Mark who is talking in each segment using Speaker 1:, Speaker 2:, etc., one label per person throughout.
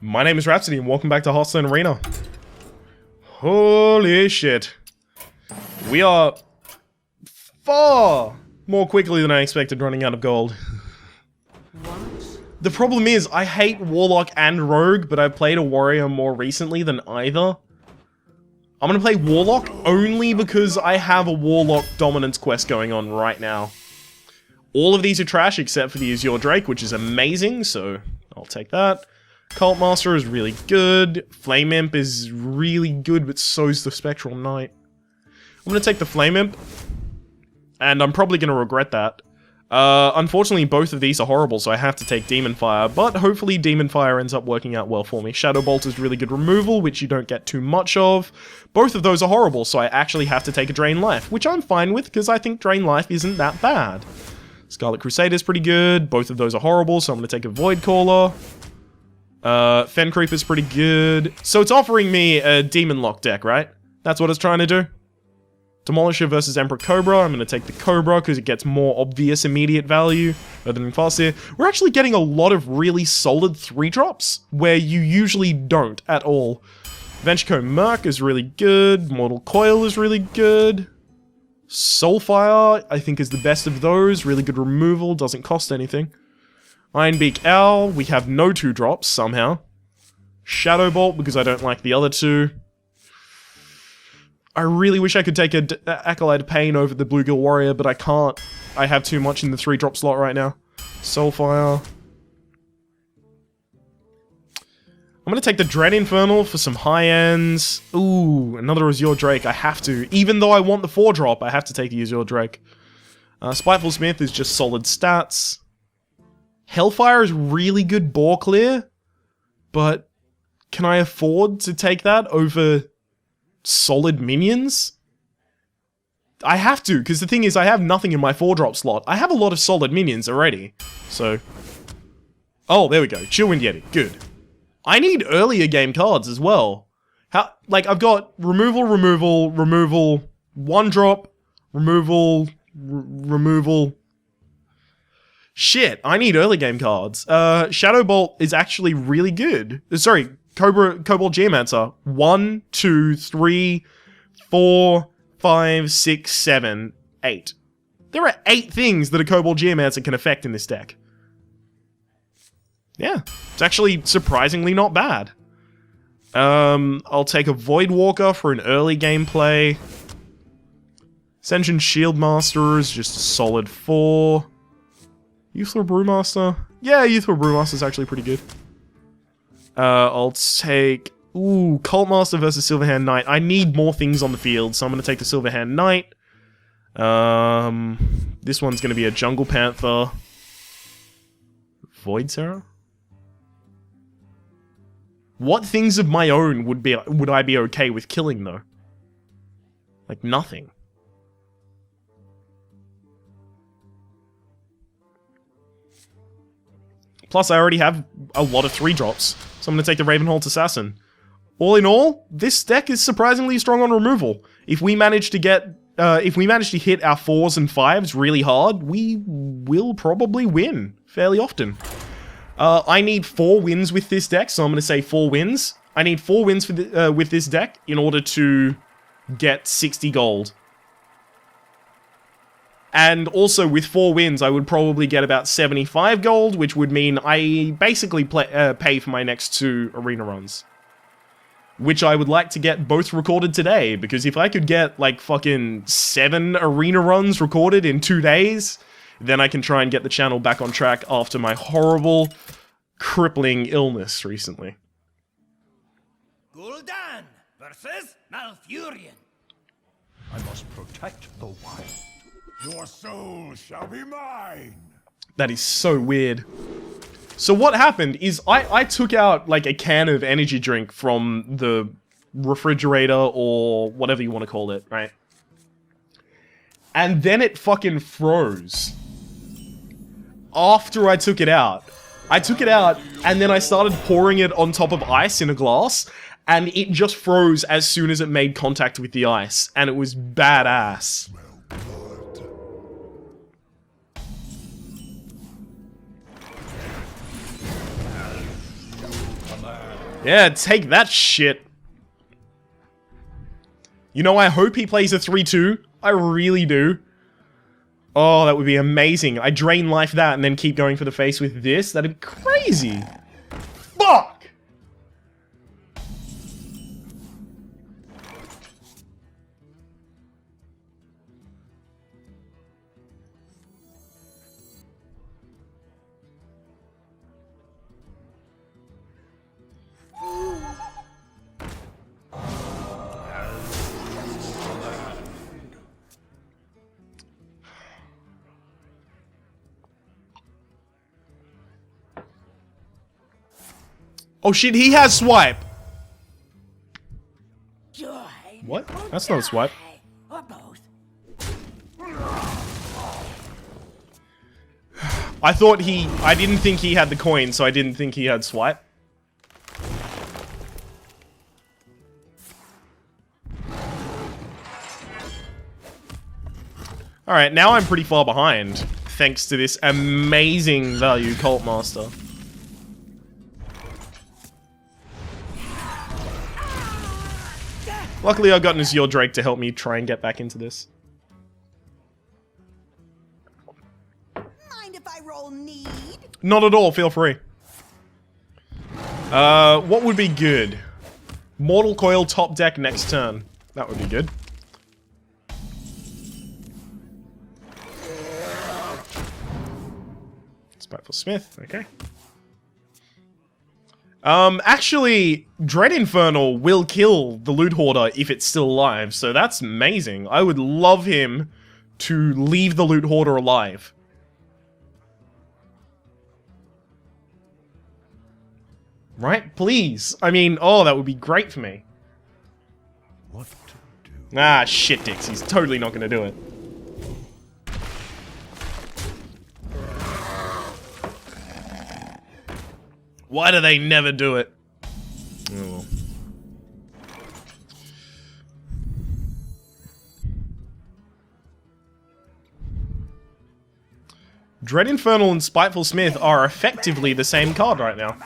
Speaker 1: My name is Rhapsody and welcome back to Hearthstone Arena. Holy shit. We are far more quickly than I expected running out of gold.
Speaker 2: What?
Speaker 1: The problem is, I hate Warlock and Rogue, but I've played a Warrior more recently than either. I'm gonna play Warlock only because I have a Warlock dominance quest going on right now. All of these are trash except for the Azure Drake, which is amazing, so I'll take that. Cult Master is really good. Flame Imp is really good, but so's the Spectral Knight. I'm gonna take the Flame Imp, and I'm probably gonna regret that. Unfortunately, both of these are horrible, so I have to take Demon Fire, but hopefully Demon Fire ends up working out well for me. Shadow Bolt is really good removal, which you don't get too much of. Both of those are horrible, so I actually have to take a Drain Life, which I'm fine with, because I think Drain Life isn't that bad. Scarlet Crusader is pretty good. Both of those are horrible, so I'm gonna take a Void Caller. Fen Creep is pretty good. So it's offering me a Demon Lock deck, right? That's what it's trying to do. Demolisher versus Emperor Cobra. I'm going to take the Cobra because it gets more obvious immediate value rather than Farseer. We're actually getting a lot of really solid 3-drops where you usually don't at all. Venture Merc is really good. Mortal Coil is really good. Soulfire, I think, is the best of those. Really good removal, doesn't cost anything. Ironbeak Owl, we have no 2-drops somehow. Shadow Bolt, because I don't like the other two. I really wish I could take a Acolyte of Pain over the Bluegill Warrior, but I can't. I have too much in the 3-drop slot right now. Soulfire. I'm gonna take the Dread Infernal for some high ends. Ooh, another Azure Drake. I have to. Even though I want the 4-drop, I have to take the Azure Drake. Spiteful Smith is just solid stats. Hellfire is really good bore clear, but can I afford to take that over solid minions? I have to, because the thing is I have nothing in my 4-drop slot. I have a lot of solid minions already, so... Oh, there we go. Chillwind Yeti. Good. I need earlier game cards as well. Like, I've got removal, 1-drop, removal... Shit, I need early game cards. Shadow Bolt is actually really good. Sorry, Cobalt Geomancer. 1, 2, 3, 4, 5, 6, 7, 8. There are 8 things that a Cobalt Geomancer can affect in this deck. Yeah, it's actually surprisingly not bad. I'll take a Void Walker for an early gameplay. Ascension Shieldmaster is just a solid 4. Youthful Brewmaster? Yeah, Youthful Brewmaster is actually pretty good. I'll take... Ooh, Cult Master versus Silverhand Knight. I need more things on the field, so I'm going to take the Silverhand Knight. This one's going to be a Jungle Panther. Void Sarah? What things of my own would I be okay with killing, though? Like, nothing. Plus, I already have a lot of 3-drops, so I'm going to take the Ravenholt Assassin. All in all, this deck is surprisingly strong on removal. If we manage to get, if we manage to hit our 4s and 5s really hard, we will probably win fairly often. I need 4 wins with this deck, so I'm going to say 4 wins. I need 4 wins for with this deck in order to get 60 gold. And also, with 4 wins, I would probably get about 75 gold, which would mean I basically pay for my next 2 arena runs. Which I would like to get both recorded today, because if I could get, like, fucking 7 arena runs recorded in 2 days, then I can try and get the channel back on track after my horrible, crippling illness recently.
Speaker 2: Gul'dan versus Malfurion.
Speaker 3: I must protect the wild.
Speaker 4: Your soul shall be mine!
Speaker 1: That is so weird. So what happened is I took out like a can of energy drink from the refrigerator or whatever you want to call it, right? And then it fucking froze. After I took it out. I took it out and then I started pouring it on top of ice in a glass and it just froze as soon as it made contact with the ice. And it was badass.
Speaker 3: Command.
Speaker 1: Yeah, take that shit. You know, I hope he plays a 3-2. I really do. Oh, that would be amazing. I drain life that and then keep going for the face with this. That'd be crazy. Fuck! Oh shit, he has swipe! What? That's not a swipe.
Speaker 2: Or both.
Speaker 1: I didn't think he had the coin, so I didn't think he had swipe. Alright, now I'm pretty far behind, thanks to this amazing value Cult Master. Luckily, I've gotten Azure Drake to help me try and get back into this.
Speaker 5: Mind if I roll need?
Speaker 1: Not at all, feel free. What would be good? Mortal Coil top deck next turn. That would be good. Spiteful Smith, okay. Actually, Dread Infernal will kill the Loot Hoarder if it's still alive, so that's amazing. I would love him to leave the Loot Hoarder alive. Right? Please. I mean, oh, that would be great for me.
Speaker 3: What to do?
Speaker 1: Ah, shit, Dix. He's totally not gonna do it. Why do they never do it? Oh, well. Dread Infernal and Spiteful Smith are effectively the same card right now.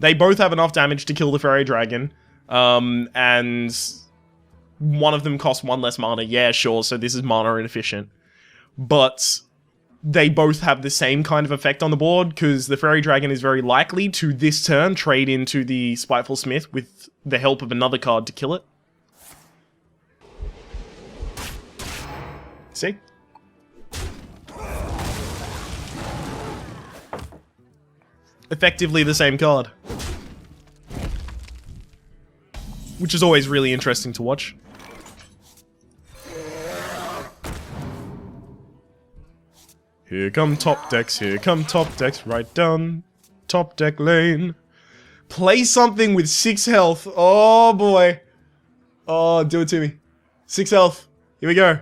Speaker 1: They both have enough damage to kill the Fairy Dragon, and one of them costs 1 less mana. Yeah, sure, so this is mana inefficient. But they both have the same kind of effect on the board, because the Fairy Dragon is very likely to, this turn, trade into the Spiteful Smith with the help of another card to kill it. See? Effectively the same card. Which is always really interesting to watch. Here come top decks, right down top deck lane. Play something with 6 health. Oh boy. Oh, do it to me. 6 health. Here we go.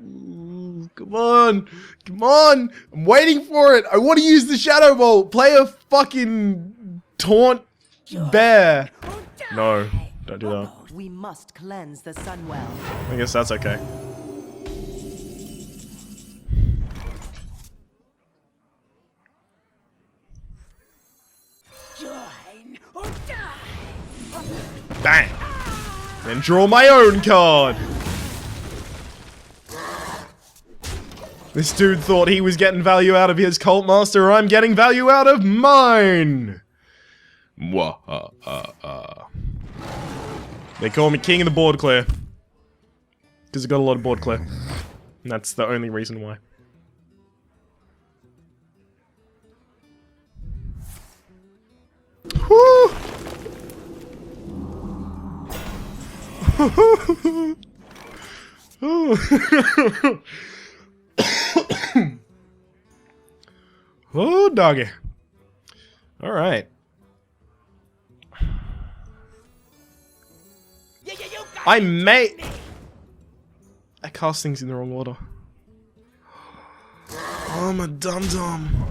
Speaker 1: Ooh, come on. Come on. I'm waiting for it. I want to use the Shadow Bolt. Play a fucking taunt bear. No, don't do that.
Speaker 5: We must cleanse the Sunwell.
Speaker 1: I guess that's okay.
Speaker 2: Join or die.
Speaker 1: Bang! Then draw my own card! This dude thought he was getting value out of his Cult Master, I'm getting value out of mine! They call me King of the Board Clear. Because I got a lot of board clear. And that's the only reason why. Woo! Oh, doggy. Alright. I may... I cast things in the wrong order. Oh, I'm a dum-dum.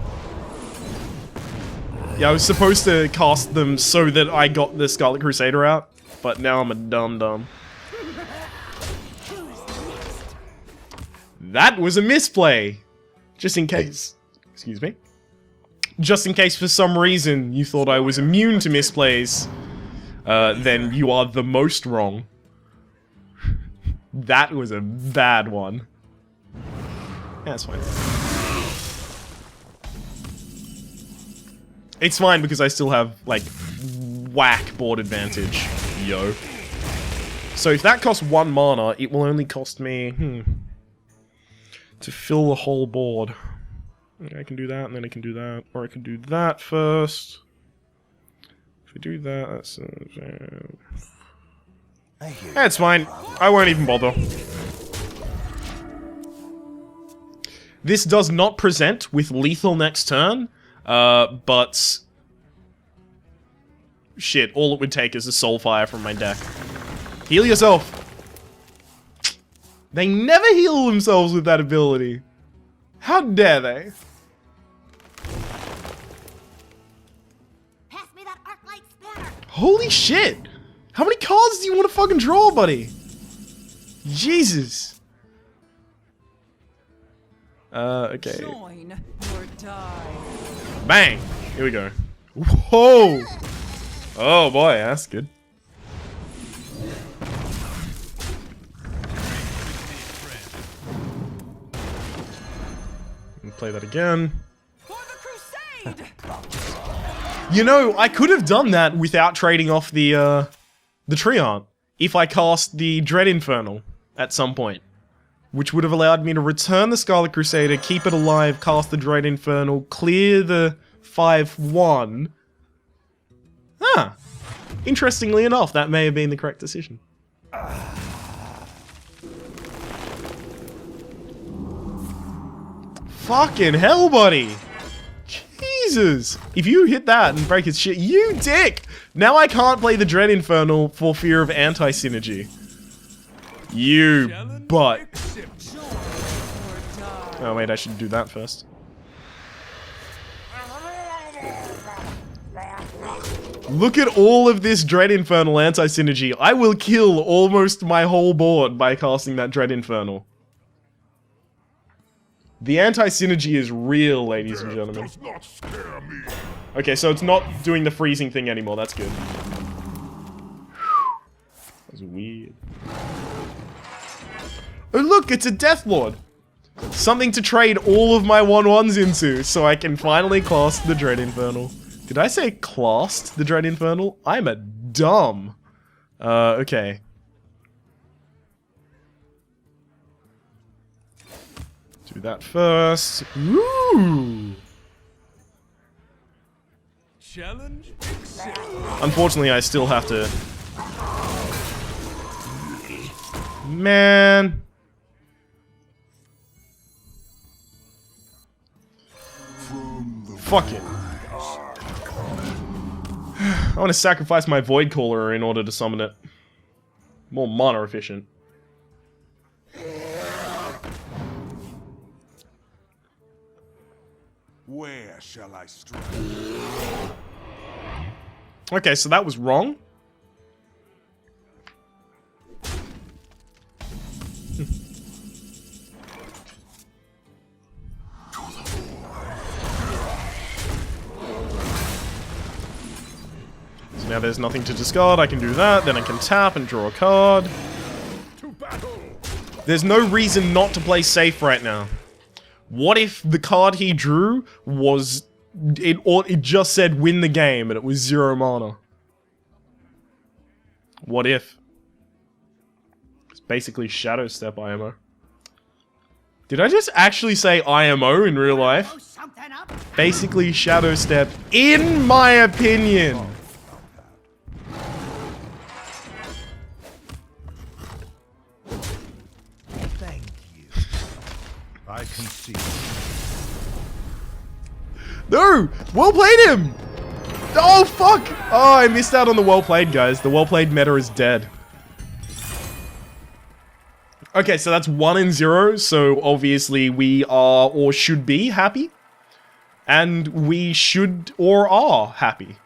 Speaker 1: Yeah, I was supposed to cast them so that I got the Scarlet Crusader out, but now I'm a dum-dum. That was a misplay! Just in case. Excuse me. just in case for some reason you thought I was immune to misplays, then you are the most wrong. That was a bad one. Yeah, that's fine. It's fine because I still have, like, whack board advantage. Yo. So if that costs 1 mana, it will only cost me, to fill the whole board. I can do that, and then I can do that. Or I can do that first. If we do that, that's... That's fine. I won't even bother. This does not present with lethal next turn, but... Shit, all it would take is a Soulfire from my deck. Heal yourself! They never heal themselves with that ability. How dare they?
Speaker 2: Pass me that arc light spanner.
Speaker 1: Holy shit! How many cards do you want to fucking draw, buddy? Jesus. Okay.
Speaker 5: Join or die.
Speaker 1: Bang! Here we go. Whoa! Oh boy, that's good. Play that again.
Speaker 5: For the crusade!
Speaker 1: You know, I could have done that without trading off the Treant if I cast the Dread Infernal at some point. Which would have allowed me to return the Scarlet Crusader, keep it alive, cast the Dread Infernal, clear the 5-1. Ah. Interestingly enough, that may have been the correct decision. Fucking hell, buddy! Jesus! If you hit that and break his shit, you dick! Now I can't play the Dread Infernal for fear of anti-synergy. You butt. Oh wait, I should do that first. Look at all of this Dread Infernal anti-synergy. I will kill almost my whole board by casting that Dread Infernal. The anti-synergy is real, ladies and gentlemen.
Speaker 4: Does not scare me.
Speaker 1: Okay, so it's not doing the freezing thing anymore. That's good. That was weird. Oh look, it's a Deathlord! Something to trade all of my 1/1s into, so I can finally class the Dread Infernal. Did I say classed the Dread Infernal? I'm a dumb. Okay. Do that first. Ooh!
Speaker 3: Challenge accepted.
Speaker 1: Unfortunately, I still have to... Man... Fuck it. I want to sacrifice my Void Caller in order to summon it. More mana efficient.
Speaker 4: Where shall I strike?
Speaker 1: Okay, so that was wrong. So now there's nothing to discard, I can do that, then I can tap and draw a card.
Speaker 4: To battle!
Speaker 1: There's no reason not to play safe right now. What if the card he drew was... It just said win the game and it was 0 mana? What if? It's basically Shadow Step IMO. Did I just actually say IMO in real life?
Speaker 2: Blow something up.
Speaker 1: Basically Shadow Step, in my opinion.
Speaker 3: Thank you. I can see.
Speaker 1: No! Well played him! Oh, fuck! Oh, I missed out on the well played, guys. The well played meta is dead. Okay, so that's 1-0, so obviously we are, or should be, happy. And we should, or are, happy.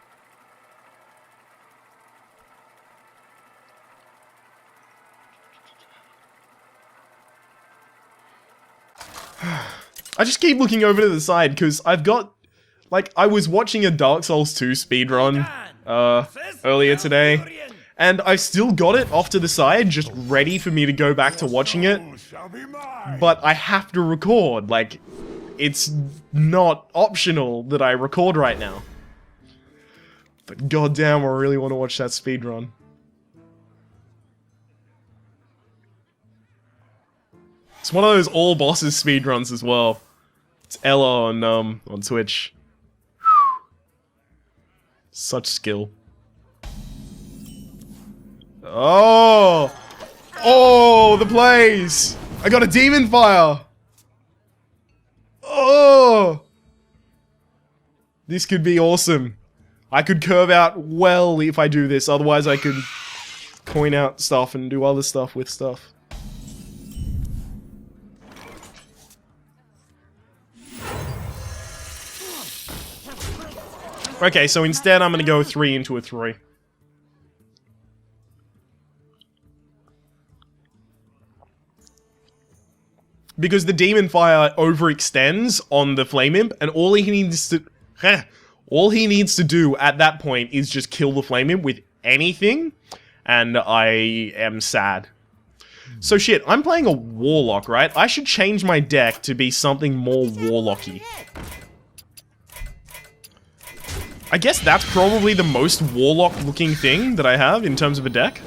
Speaker 1: I just keep looking over to the side, because I've got, Like, I was watching a Dark Souls 2 speedrun earlier today, and I still got it off to the side, just ready for me to go back to watching it,
Speaker 4: Shall be mine.
Speaker 1: but I have to record. Like, it's not optional that I record right now. But goddamn, I really want to watch that speedrun. It's one of those all bosses speedruns as well. It's Ella on Twitch. Such skill. Oh! Oh, the plays! I got a demon fire! Oh! This could be awesome. I could curve out well if I do this, otherwise I could coin out stuff and do other stuff with stuff. Okay, so instead I'm gonna go 3 into a 3. Because the Demon Fire overextends on the Flame Imp, and all he needs to do at that point is just kill the Flame Imp with anything, and I am sad. So shit, I'm playing a Warlock, right? I should change my deck to be something more Warlocky. I guess that's probably the most Warlock-looking thing that I have in terms of a deck.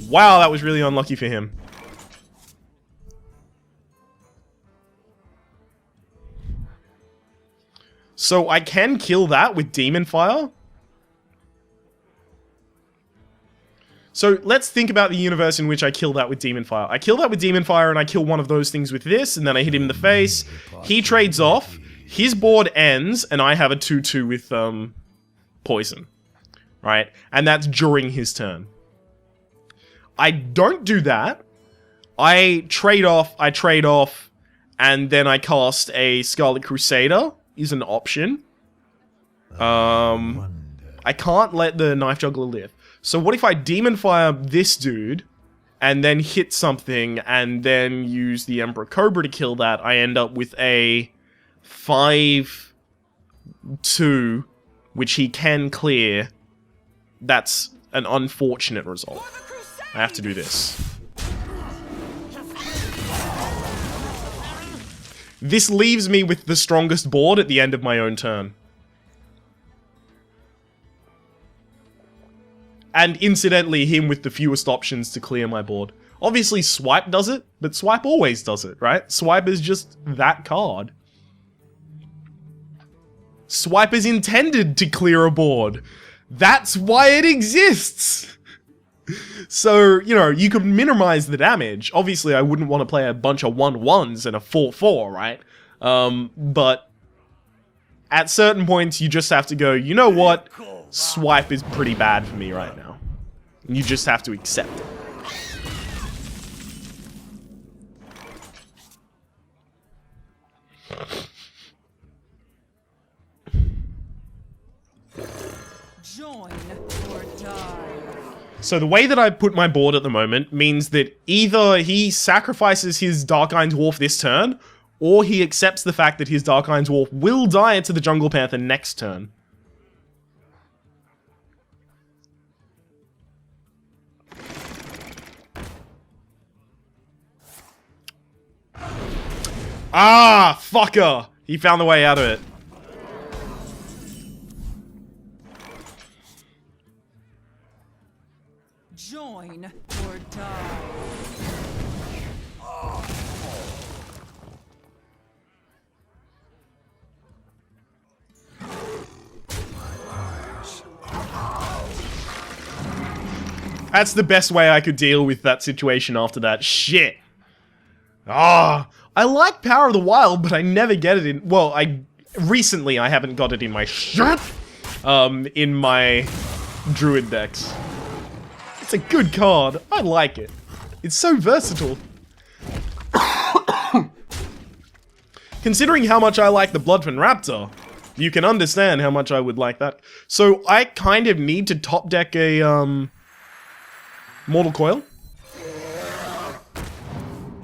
Speaker 1: Wow, that was really unlucky for him. So I can kill that with Demon Fire. So let's think about the universe in which I kill that with Demon Fire. I kill that with Demon Fire and I kill one of those things with this, and then I hit him in the face. He trades off. His board ends, and I have a 2-2 with, poison. Right? And that's during his turn. I don't do that. I trade off, and then I cast a Scarlet Crusader, is an option. I can't let the Knife Juggler live. So what if I Demon Fire this dude, and then hit something, and then use the Emperor Cobra to kill that? I end up with a 5-2, which he can clear. That's an unfortunate result. I have to do this. This leaves me with the strongest board at the end of my own turn. And incidentally, him with the fewest options to clear my board. Obviously, Swipe does it, but Swipe always does it, right? Swipe is just that card. Swipe is intended to clear a board. That's why it exists! So, you know, you can minimize the damage. Obviously, I wouldn't want to play a bunch of 1-1s and a 4-4, right? But at certain points, you just have to go, you know what? Swipe is pretty bad for me right now. You just have to accept it.
Speaker 5: Join or die.
Speaker 1: So the way that I put my board at the moment means that either he sacrifices his Dark Iron Dwarf this turn, or he accepts the fact that his Dark Iron Dwarf will die to the Jungle Panther next turn. Ah, fucker! He found the way out of it.
Speaker 5: Join or die.
Speaker 1: That's the best way I could deal with that situation after that. Shit. Ah, I like Power of the Wild, but I never get it in... Well, recently I haven't got it in my shit. In my Druid decks. It's a good card. I like it. It's so versatile. Considering how much I like the Bloodfin Raptor, you can understand how much I would like that. So I kind of need to top deck a Mortal Coil.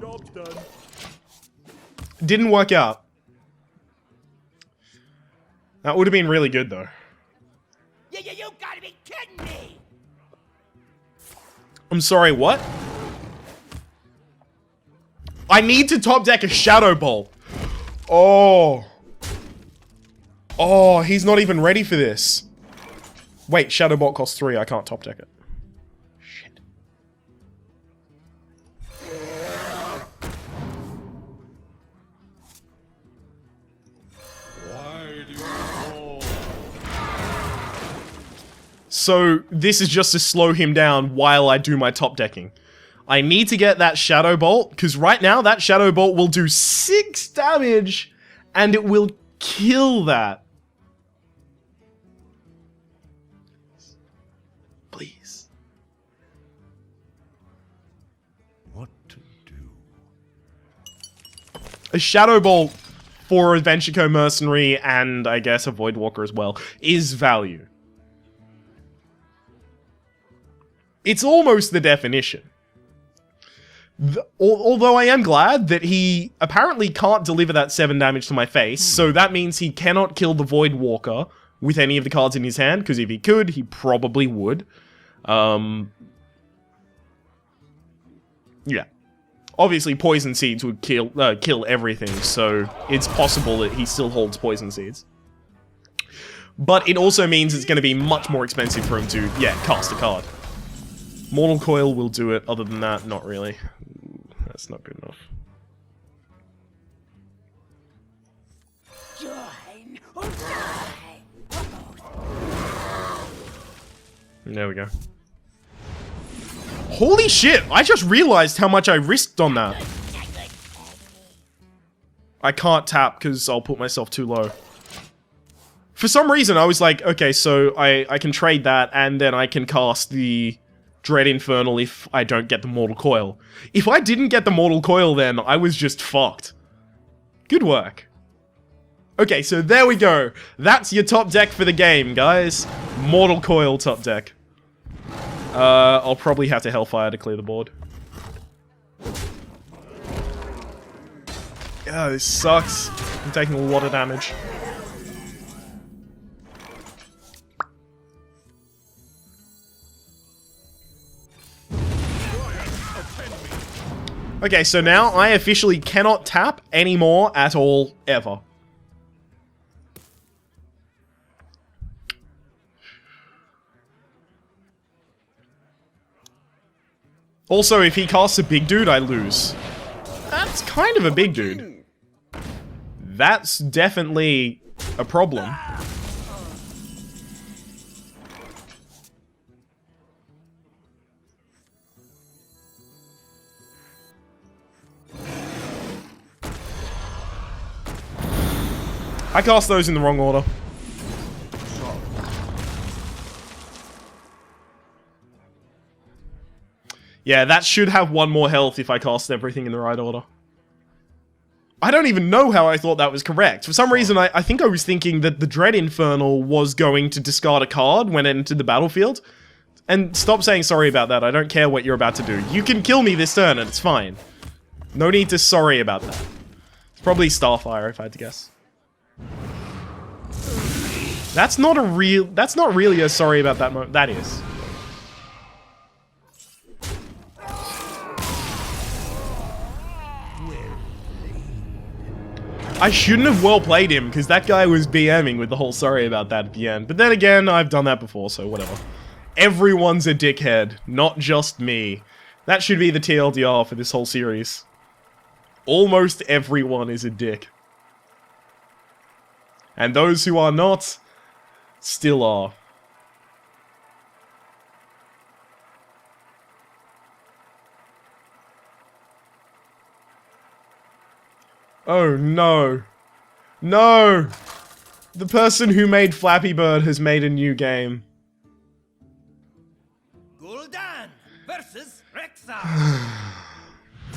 Speaker 1: Job's done. Didn't work out. That would have been really good, though.
Speaker 2: You gotta be kidding me!
Speaker 1: I'm sorry, what? I need to top deck a Shadow Bolt. Oh. Oh, he's not even ready for this. Wait, Shadow Bolt costs 3. I can't top deck it. Shit.
Speaker 4: Why do you fall?
Speaker 1: So, this is just to slow him down while I do my top decking. I need to get that Shadow Bolt, because right now that Shadow Bolt will do 6 damage, and it will kill that. Please.
Speaker 3: What to do?
Speaker 1: A Shadow Bolt for Adventure Co Mercenary, and I guess a Voidwalker as well, is value. It's almost the definition. Although I am glad that he apparently can't deliver that 7 damage to my face, so that means he cannot kill the Voidwalker with any of the cards in his hand, because if he could, he probably would. Yeah. Obviously, Poison Seeds would kill everything, so it's possible that he still holds Poison Seeds. But it also means it's going to be much more expensive for him to, yeah, cast a card. Mortal Coil will do it, other than that, not really. That's not good enough.
Speaker 2: Join or die!
Speaker 1: There we go. Holy shit! I just realized how much I risked on that. I can't tap because I'll put myself too low. For some reason, I was like, okay, so I can trade that, and then I can cast the Dread Infernal if I don't get the Mortal Coil. If I didn't get the Mortal Coil, then I was just fucked. Good work. Okay, so there we go. That's your top deck for the game, guys. Mortal Coil top deck. I'll probably have to Hellfire to clear the board. Yeah, this sucks. I'm taking a lot of damage. Okay, so now I officially cannot tap anymore at all, ever. Also, if he casts a big dude, I lose. That's kind of a big dude. That's definitely a problem. I cast those in the wrong order. Yeah, that should have 1 more health if I cast everything in the right order. I don't even know how I thought that was correct. For some reason, I think I was thinking that the Dread Infernal was going to discard a card when it entered the battlefield. And stop saying sorry about that. I don't care what you're about to do. You can kill me this turn and it's fine. No need to sorry about that. It's probably Starfire if I had to guess. That's not really a sorry about that moment. That is. I shouldn't have well played him, because that guy was BMing with the whole sorry about that at the end. But then again, I've done that before, so whatever. Everyone's a dickhead, not just me. That should be the TLDR for this whole series. Almost everyone is a dick. And those who are not, still are. Oh no. No! The person who made Flappy Bird has made a new game.
Speaker 2: Gul'dan versus Rexar.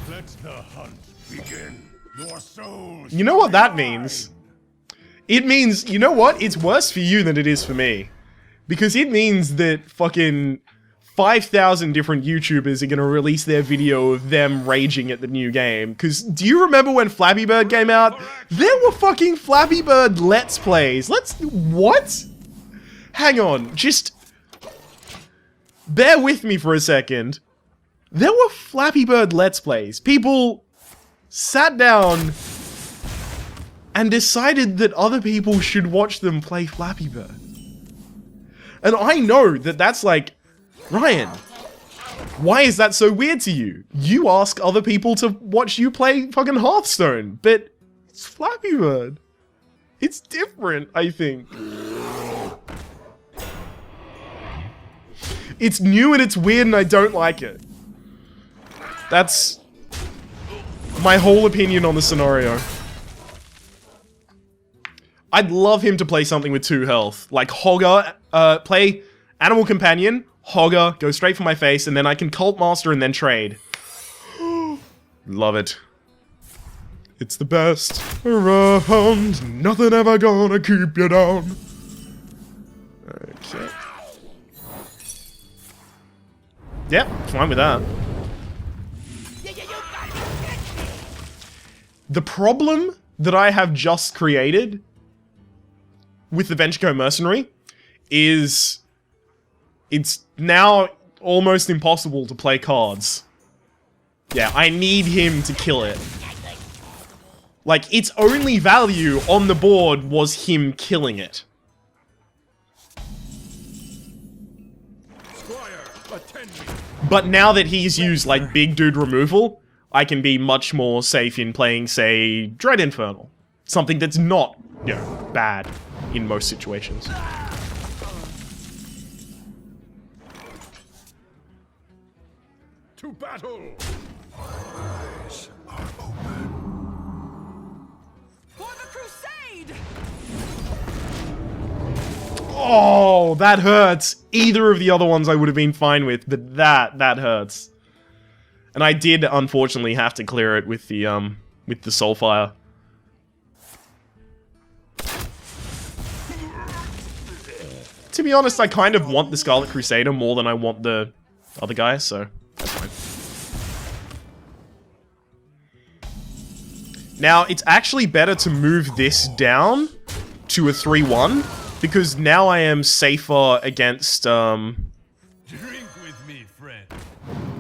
Speaker 3: Let the hunt begin. Your souls.
Speaker 1: You know what that means? It means, you know what? It's worse for you than it is for me. Because it means that fucking 5,000 different YouTubers are going to release their video of them raging at the new game. Because do you remember when Flappy Bird came out? There were fucking Flappy Bird Let's Plays. What? Hang on, just bear with me for a second. There were Flappy Bird Let's Plays. People sat down and decided that other people should watch them play Flappy Bird. And I know that that's like, Ryan, why is that so weird to you? You ask other people to watch you play fucking Hearthstone, but it's Flappy Bird. It's different, I think. It's new and it's weird and I don't like it. That's my whole opinion on the scenario. I'd love him to play something with 2 health. Like Hogger, play Animal Companion, Hogger, go straight for my face, and then I can Cult Master and then trade. Love it. It's the best around, nothing ever gonna keep you down. Okay. Yep, fine with that. The problem that I have just created with the Venture Mercenary is it's now almost impossible to play cards. Yeah, I need him to kill it. Like, its only value on the board was him killing it. But now that he's used, like, big dude removal, I can be much more safe in playing, say, Dread Infernal. Something that's not, you know, bad in most situations.
Speaker 3: To battle!
Speaker 5: For the crusade!
Speaker 1: Oh, that hurts. Either of the other ones I would have been fine with, but that hurts. And I did, unfortunately, have to clear it with the Soulfire. To be honest, I kind of want the Scarlet Crusader more than I want the other guy, so that's fine. Now, it's actually better to move this down to a 3-1, because now I am safer against,
Speaker 3: Drink with me, friend.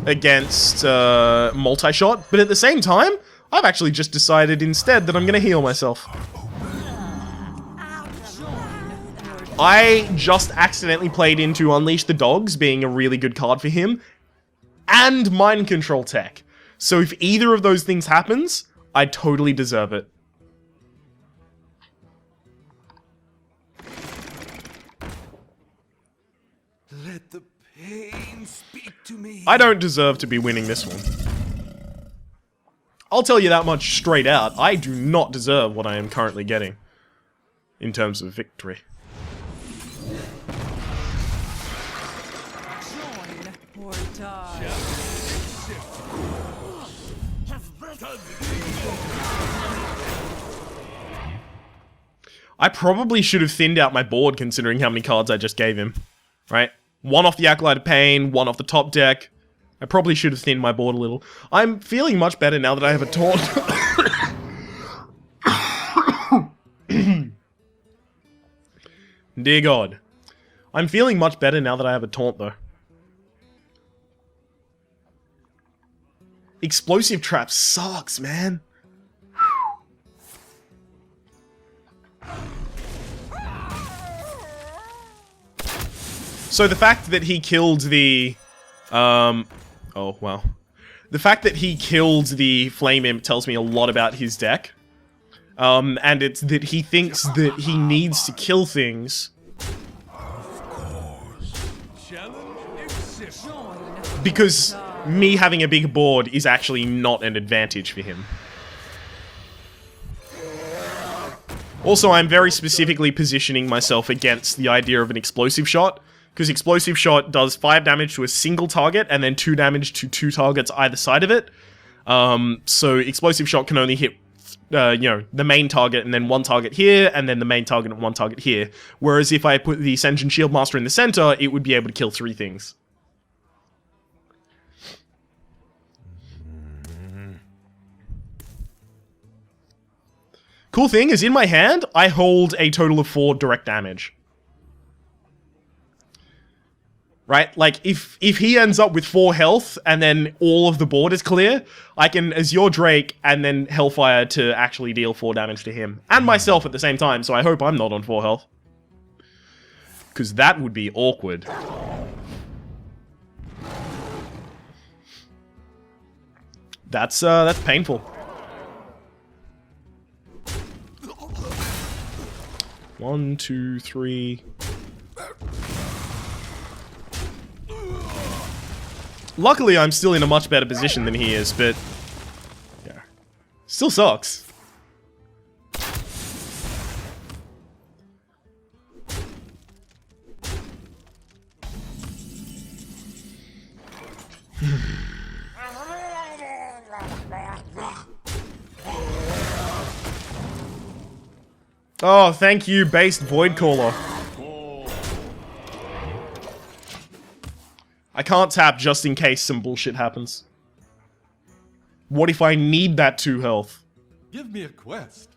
Speaker 1: against multi-shot, but at the same time, I've actually just decided instead that I'm gonna heal myself. I just accidentally played into Unleash the Dogs being a really good card for him, and Mind Control Tech. So if either of those things happens, I totally deserve it.
Speaker 2: Let the pain speak to me.
Speaker 1: I don't deserve to be winning this one. I'll tell you that much straight out. I do not deserve what I am currently getting in terms of victory.
Speaker 5: Join or die.
Speaker 1: I probably should have thinned out my board considering how many cards I just gave him. Right? 1 off the Acolyte of Pain, 1 off the top deck. I probably should have thinned my board a little. I'm feeling much better now that I have a taunt. Dear God. I'm feeling much better now that I have a taunt, though. Explosive Trap sucks, man. So the fact that he killed the... oh, wow. The fact that he killed the Flame Imp tells me a lot about his deck. And it's that he thinks that he needs to kill things because me having a big board is actually not an advantage for him. Also, I'm very specifically positioning myself against the idea of an Explosive Shot, because Explosive Shot does 5 damage to a single target and then 2 damage to 2 targets either side of it. So Explosive Shot can only hit, you know, the main target and then 1 target here, and then the main target and 1 target here. Whereas if I put the Ascension Shield Master in the center, it would be able to kill 3 things. Cool thing is, in my hand, I hold a total of 4 direct damage. Right? Like, if he ends up with 4 health, and then all of the board is clear, I can Azure Drake, and then Hellfire to actually deal 4 damage to him. And myself at the same time, so I hope I'm not on 4 health. Because that would be awkward. That's painful. One, two, three. Luckily, I'm still in a much better position than he is, but yeah, still sucks. Oh, thank you, based Void Caller. I can't tap just in case some bullshit happens. What if I need that 2 health?
Speaker 4: Give me a quest.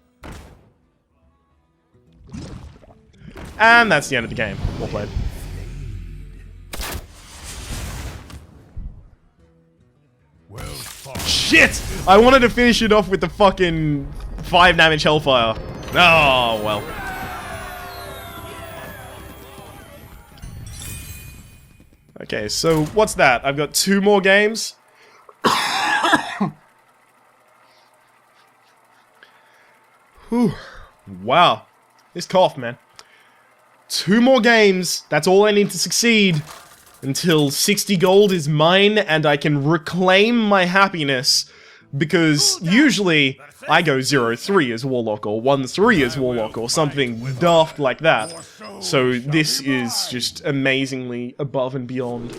Speaker 1: And that's the end of the game. Well played.
Speaker 3: Well fought.
Speaker 1: Shit! I wanted to finish it off with the fucking 5 damage Hellfire. Oh, well. Okay, so what's that? I've got 2 more games. Whew. Wow. This cough, man. 2 more games. That's all I need to succeed. Until 60 gold is mine and I can reclaim my happiness. Because usually I go 0-3 as Warlock or 1-3 as Warlock or something daft like that. So this is just amazingly above and beyond.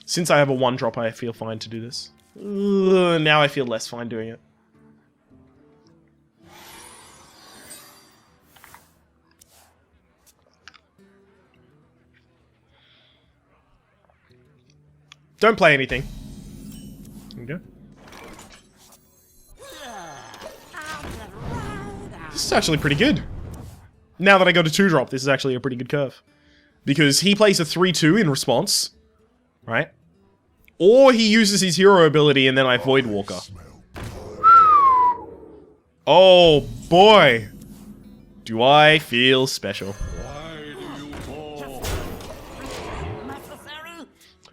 Speaker 1: Since I have a 1-drop, I feel fine to do this. Now I feel less fine doing it. Don't play anything. Okay. This is actually pretty good. Now that I go to 2-drop, this is actually a pretty good curve. Because he plays a 3-2 in response. Right? Or he uses his hero ability and then I Void Walker. Oh boy. Do I feel special.
Speaker 4: Why do you call?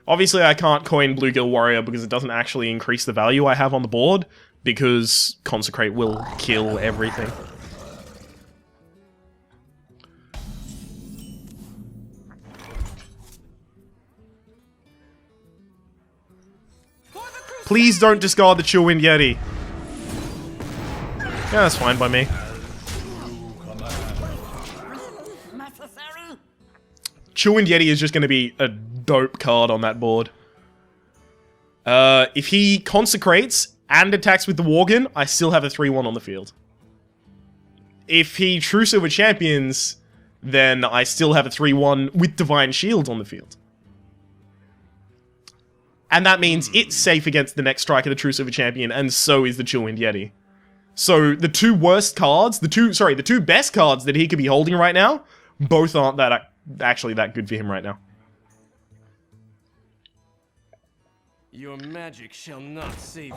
Speaker 1: Obviously, I can't coin Bluegill Warrior because it doesn't actually increase the value I have on the board, because Consecrate will kill everything. Please don't discard the Chillwind Yeti. Yeah, that's fine by me. Chillwind Yeti is just going to be a dope card on that board. If he consecrates and attacks with the Worgen, I still have a 3-1 on the field. If he True Silver Champions, then I still have a 3-1 with Divine Shield on the field. And that means it's safe against the next strike of the True Silver Champion, and so is the Chillwind Yeti. So the 2 worst cards, the two best cards that he could be holding right now, both aren't that actually that good for him right now.
Speaker 6: Your magic shall not save you.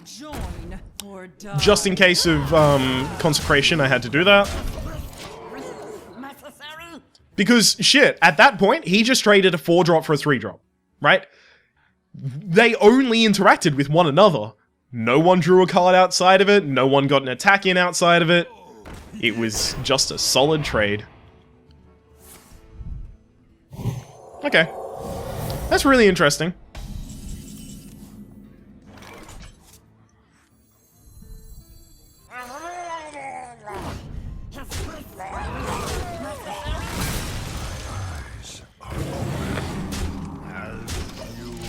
Speaker 5: Join or die.
Speaker 1: Just in case of consecration, I had to do that. Because, shit, at that point, he just traded a 4-drop for a 3-drop, right? They only interacted with one another. No one drew a card outside of it, no one got an attack in outside of it. It was just a solid trade. Okay. That's really interesting.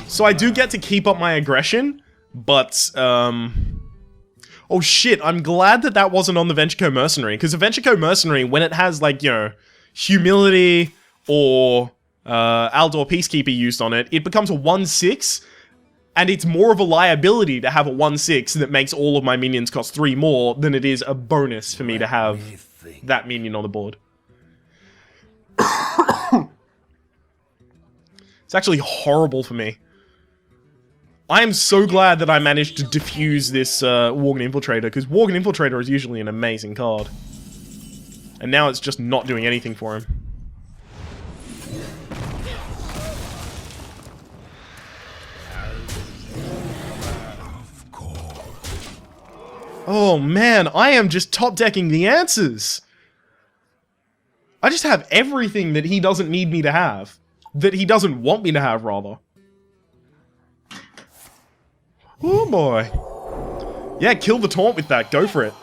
Speaker 1: So I do get to keep up my aggression, but, oh shit, I'm glad that that wasn't on the Venture Co. Mercenary, because the Venture Co. Mercenary, when it has, like, you know, humility, or, Aldor Peacekeeper used on it, it becomes a 1/6, and it's more of a liability to have a 1/6 that makes all of my minions cost 3 more than it is a bonus for me to have that minion on the board. It's actually horrible for me. I am so glad that I managed to defuse this Worgen Infiltrator, because Worgen Infiltrator is usually an amazing card. And now it's just not doing anything for him. Oh man, I am just top decking the answers! I just have everything that he doesn't need me to have. That he doesn't want me to have, rather. Oh boy. Yeah, kill the taunt with that, go for it.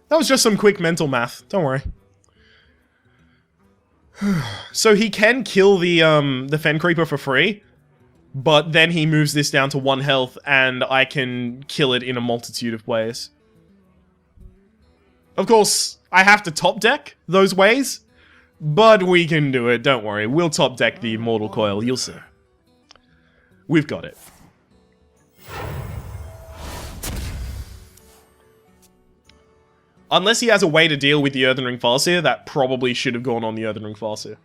Speaker 1: That was just some quick mental math, don't worry. So he can kill the Fen Creeper for free, but then he moves this down to 1 health, and I can kill it in a multitude of ways. Of course, I have to top deck those ways, but we can do it, don't worry. We'll top deck the Immortal Coil, you'll see. We've got it. Unless he has a way to deal with the Earthen Ring Farseer, that probably should have gone on the Earthen Ring Farseer.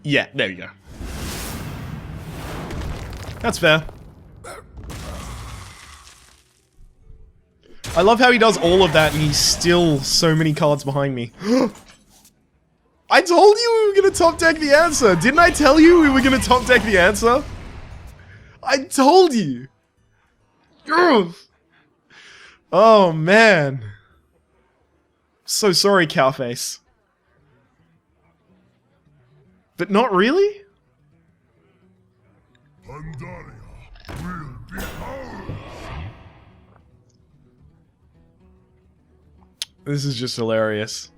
Speaker 1: Yeah, there you go. That's fair. I love how he does all of that and he's still so many cards behind me. I told you we were gonna top deck the answer! Didn't I tell you we were gonna top deck the answer? I told you! Oh man. So sorry, Cowface. But not really?
Speaker 3: Pandaria will be ours.
Speaker 1: This is just hilarious.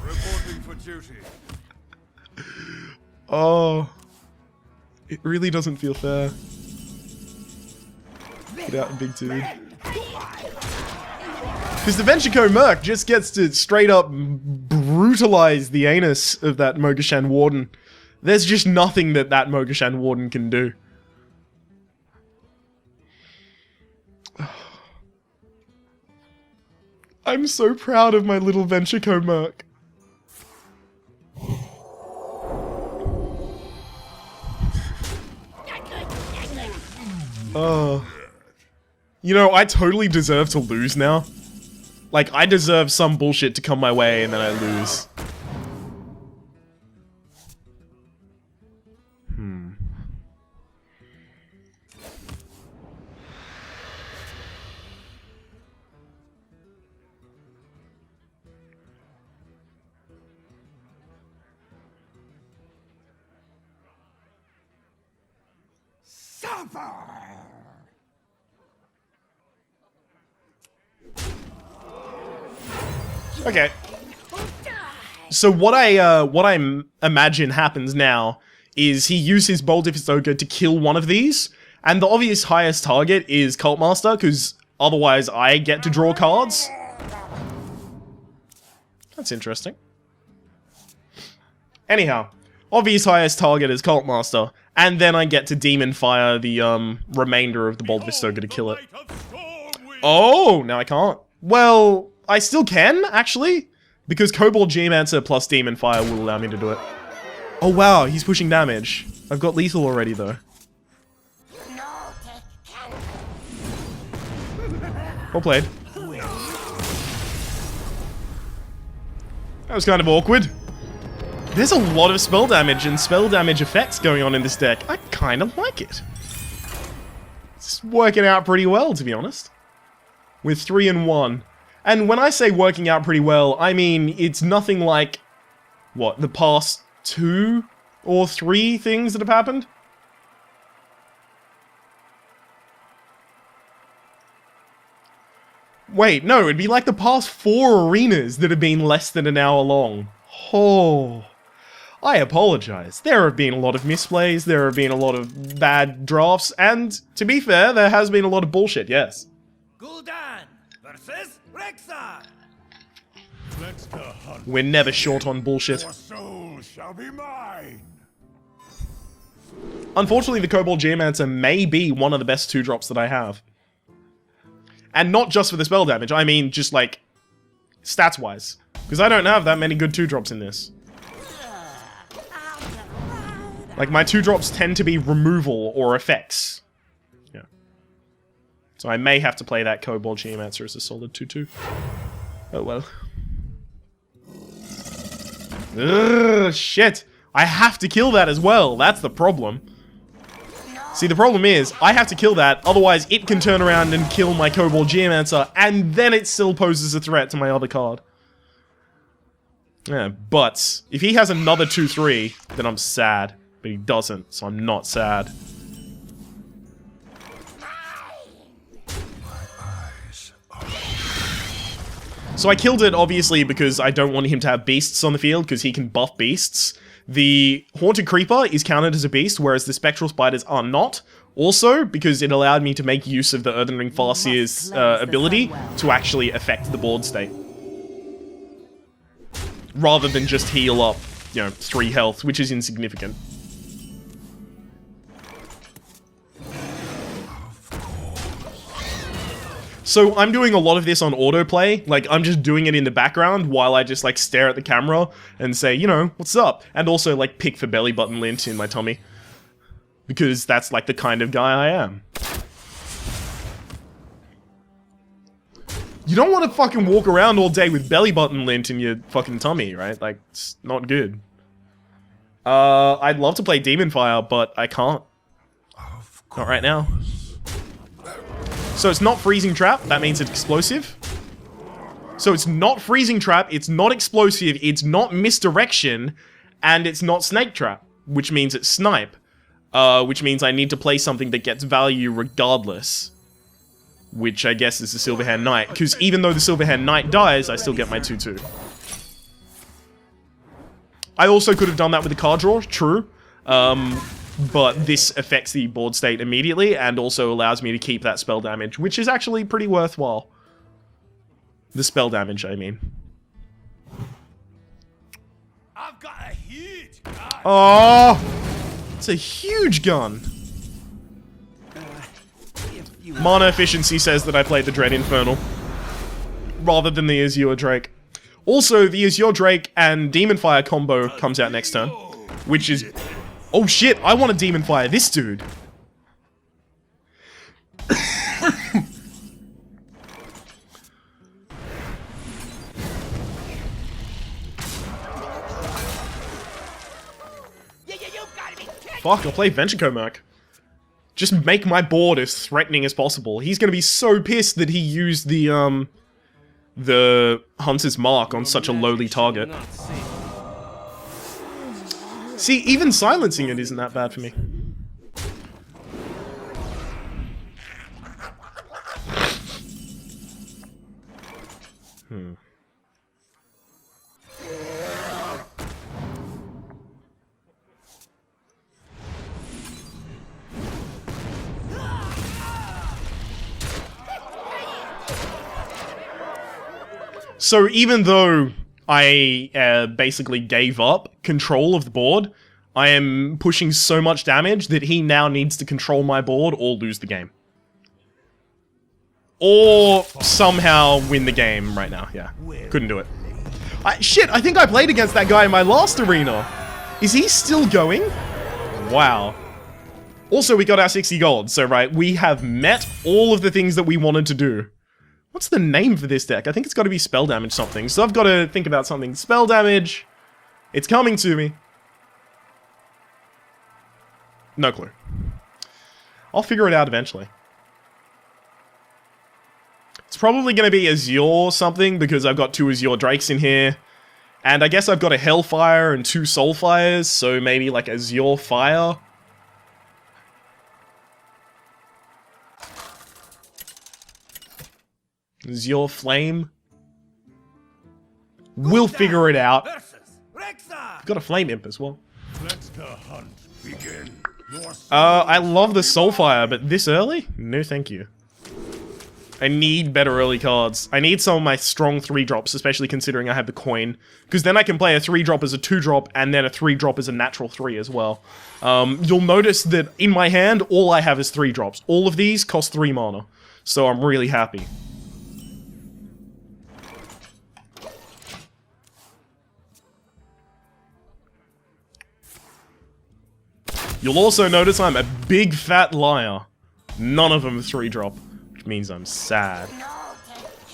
Speaker 2: Reporting for duty.
Speaker 1: Oh. It really doesn't feel fair. Get out, big dude. Because the Venture Merc just gets to straight up brutalize the anus of that Mogashan Warden. There's just nothing that Mogashan Warden can do. I'm so proud of my little Venture Merc. Oh. You know, I totally deserve to lose now. Like, I deserve some bullshit to come my way and then I lose. Okay. So what I imagine happens now is he uses Bold Ifstoga to kill one of these, and the obvious highest target is Cult Master, because otherwise I get to draw cards. That's interesting. Anyhow, obvious highest target is Cult Master, and then I get to Demon Fire the remainder of the Bold Ifstoga to kill it. Oh, now I can't. Well, I still can, actually, because Kobold Geomancer plus Demon Fire will allow me to do it. Oh wow, he's pushing damage. I've got lethal already, though. Well played. That was kind of awkward. There's a lot of spell damage and spell damage effects going on in this deck. I kind of like it. It's working out pretty well, to be honest. With 3 and 1. And when I say working out pretty well, I mean it's nothing like, what, the past 2 or 3 things that have happened? Wait, no, it'd be like the past 4 arenas that have been less than an hour long. Oh, I apologize. There have been a lot of misplays, there have been a lot of bad drafts, and to be fair, there has been a lot of bullshit, yes.
Speaker 2: Gul'dan versus Rexxar.
Speaker 3: Let's the hunt.
Speaker 1: We're never short on bullshit.
Speaker 3: Your soul shall be mine.
Speaker 1: Unfortunately, the Kobold Geomancer may be one of the best 2-drops that I have. And not just for the spell damage, I mean just like, stats-wise. Because I don't have that many good 2-drops in this. Like, my 2-drops tend to be removal or effects. Yeah. So I may have to play that Kobold Geomancer as a solid 2-2. Oh well. Ugh, shit! I have to kill that as well, that's the problem. See, the problem is, I have to kill that, otherwise it can turn around and kill my Kobold Geomancer, and then it still poses a threat to my other card. Yeah, but, if he has another 2-3, then I'm sad. But he doesn't, so I'm not sad. So I killed it, obviously, because I don't want him to have beasts on the field, because he can buff beasts. The Haunted Creeper is counted as a beast, whereas the Spectral Spiders are not. Also, because it allowed me to make use of the Earthen Ring Farseer's ability to actually affect the board state. Rather than just heal up, 3 health, which is insignificant. So I'm doing a lot of this on autoplay, like I'm just doing it in the background while I just like stare at the camera and say, what's up? And also like pick for belly button lint in my tummy. Because that's like the kind of guy I am. You don't want to fucking walk around all day with belly button lint in your fucking tummy, right? Like, it's not good. I'd love to play Demon Fire, but I can't. Not right now. So it's not Freezing Trap, that means it's explosive. So it's not Freezing Trap, it's not explosive, it's not Misdirection, and it's not Snake Trap, which means it's Snipe. Which means I need to play something that gets value regardless. Which I guess is the Silverhand Knight, because even though the Silverhand Knight dies, I still get my 2-2. I also could have done that with a card draw, true. But this affects the board state immediately, and also allows me to keep that spell damage, which is actually pretty worthwhile. The spell damage, I mean.
Speaker 2: I've got a huge gun.
Speaker 1: Oh! It's a huge gun! Mana efficiency says that I played the Dread Infernal, rather than the Azure Drake. Also, the Azure Drake and Demon Fire combo comes out next turn, which is... Oh shit, I want to Demon Fire this dude. Fuck, I'll play Venture Comarch. Just make my board as threatening as possible. He's gonna be so pissed that he used the Hunter's Mark on such a lowly target. See, even silencing it isn't that bad for me. So even though I basically gave up control of the board, I am pushing so much damage that he now needs to control my board or lose the game. Or somehow win the game right now, yeah. Couldn't do it. Shit, I think I played against that guy in my last arena. Is he still going? Wow. Also, we got our 60 gold, so right, we have met all of the things that we wanted to do. What's the name for this deck? I think it's got to be spell damage something, so I've got to think about something. Spell damage. It's coming to me. No clue. I'll figure it out eventually. It's probably going to be Azure something, because I've got 2 Azure Drakes in here. And I guess I've got a Hellfire and 2 Soulfires, so maybe like Azure Fire. Azure Flame. We'll figure it out. I've got a Flame Imp as well.
Speaker 3: Let the hunt begin.
Speaker 1: I love the Soulfire, but this early? No thank you. I need better early cards. I need some of my strong 3-drops, especially considering I have the coin. Because then I can play a 3-drop as a 2-drop, and then a 3-drop as a natural 3 as well. You'll notice that in my hand, all I have is 3-drops. All of these cost 3 mana. So I'm really happy. You'll also notice I'm a big fat liar. None of them are 3-drop. Means I'm sad.